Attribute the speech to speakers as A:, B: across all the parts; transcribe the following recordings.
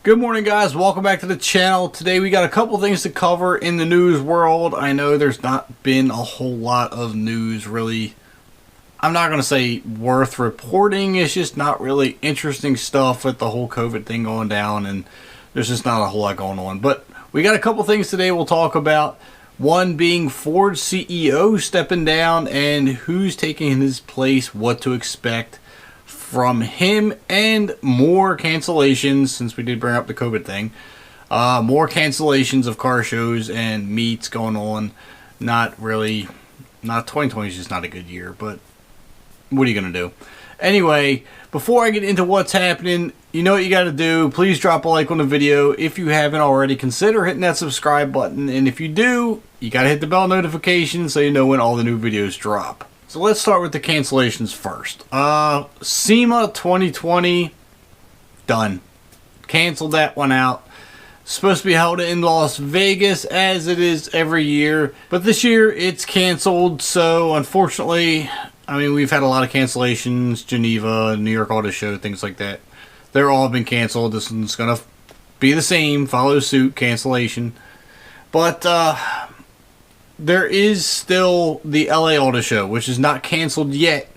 A: Good morning, guys. Welcome back to the channel. Today we got a couple things to cover in the news world. I know there's not been a whole lot of news really. I'm not going to say worth reporting. It's just not really interesting stuff with the whole COVID thing going down, and there's just not a whole lot going on. But we got a couple things today we'll talk about. One being Ford's CEO stepping down and who's taking his place, what to expect from him, and more cancellations, since we did bring up the COVID thing. More cancellations of car shows and meets going on. Not 2020 is just not a good year, but what are you going to do? Anyway, before I get into what's happening, you know what you got to do. Please drop a like on the video. If you haven't already, consider hitting that subscribe button. And if you do, you got to hit the bell notification so you know when all the new videos drop. So let's start with the cancellations first. SEMA 2020, done. Canceled that one out. Supposed to be held in Las Vegas, as it is every year. But this year, it's canceled. So, unfortunately, I mean, we've had a lot of cancellations. Geneva, New York Auto Show, things like that. They're all been canceled. This one's going to be the same. Follow suit, cancellation. But, there is still the LA Auto Show, which is not canceled yet.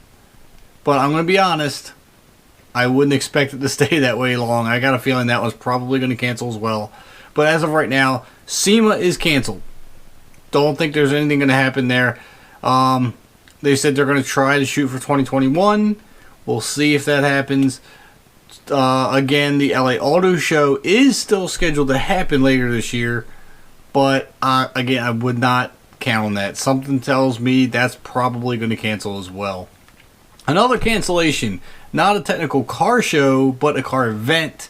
A: But I'm going to be honest, I wouldn't expect it to stay that way long. I got a feeling that was probably going to cancel as well. But as of right now, SEMA is canceled. Don't think there's anything going to happen there. They said they're going to try to shoot for 2021. We'll see if that happens. Again, the LA Auto Show is still scheduled to happen later this year. But again, I would not count on that. Something tells me that's probably going to cancel as well. Another cancellation, not a technical car show, but a car event.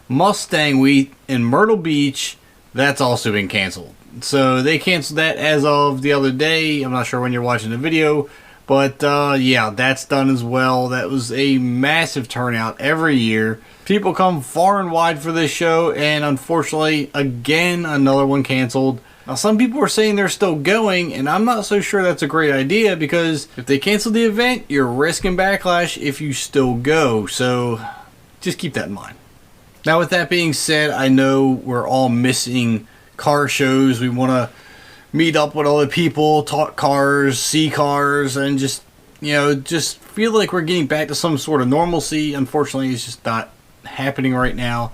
A: Mustang Week in Myrtle Beach, that's also been canceled. So they canceled that as of the other day. I'm not sure when you're watching the video, but yeah, that's done as well. That was a massive turnout every year. People come far and wide for this show, and unfortunately, again, another one canceled. Now, some people are saying they're still going, and I'm not so sure that's a great idea, because if they cancel the event, you're risking backlash if you still go. So just keep that in mind. Now, with that being said, I know we're all missing car shows. We want to meet up with other people, talk cars, see cars, and just, you know, just feel like we're getting back to some sort of normalcy. Unfortunately, it's just not happening right now.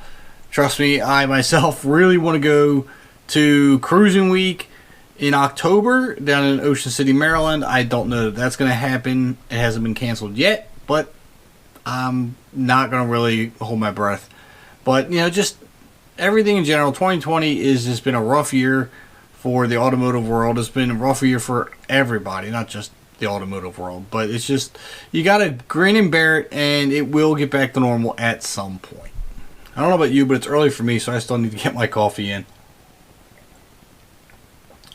A: Trust me, I myself really want to go to Cruising Week in October down in Ocean City, Maryland. I don't know if that's going to happen. It hasn't been canceled yet, but I'm not going to really hold my breath. But, you know, just everything in general, 2020 has just been a rough year for the automotive world. It's been a rough year for everybody, not just the automotive world. But it's just, you got to grin and bear it, and it will get back to normal at some point. I don't know about you, but it's early for me, so I still need to get my coffee in.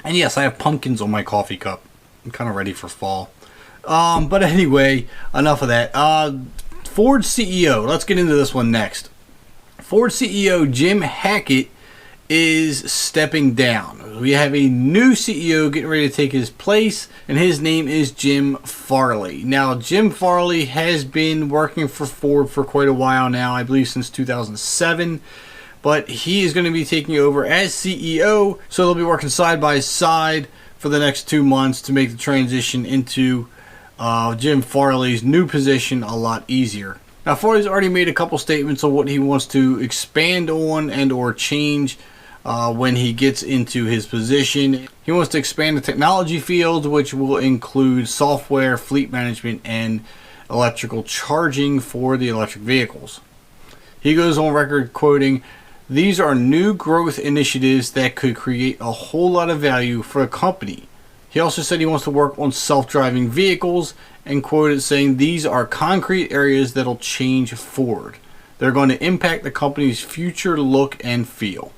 A: And yes, I have pumpkins on my coffee cup. I'm kind of ready for fall. But anyway, enough of that. Ford CEO, let's get into this one next. Ford CEO Jim Hackett is stepping down. We have a new CEO getting ready to take his place, and his name is Jim Farley. Now, Jim Farley has been working for Ford for quite a while now, I believe since 2007. But he is going to be taking over as CEO, so they'll be working side by side for the next 2 months to make the transition into Jim Farley's new position a lot easier. Now, Farley's already made a couple statements on what he wants to expand on and or change when he gets into his position. He wants to expand the technology field, which will include software, fleet management, and electrical charging for the electric vehicles. He goes on record quoting, "These are new growth initiatives that could create a whole lot of value for the company." He also said he wants to work on self-driving vehicles and quoted saying, "These are concrete areas that'll change Ford. They're going to impact the company's future look and feel."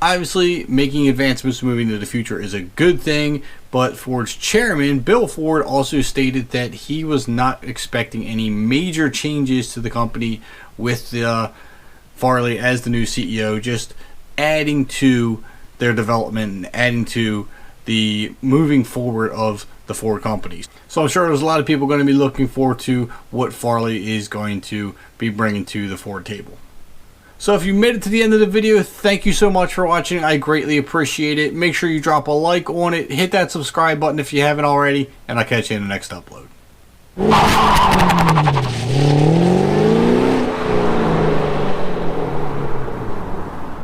A: Obviously, making advancements moving into the future is a good thing, but Ford's chairman, Bill Ford, also stated that he was not expecting any major changes to the company with Farley as the new CEO, just adding to their development and adding to the moving forward of the Ford companies. So I'm sure there's a lot of people going to be looking forward to what Farley is going to be bringing to the Ford table. So if you made it to the end of the video, thank you so much for watching. I greatly appreciate it. Make sure you drop a like on it. Hit that subscribe button if you haven't already. And I'll catch you in the next upload.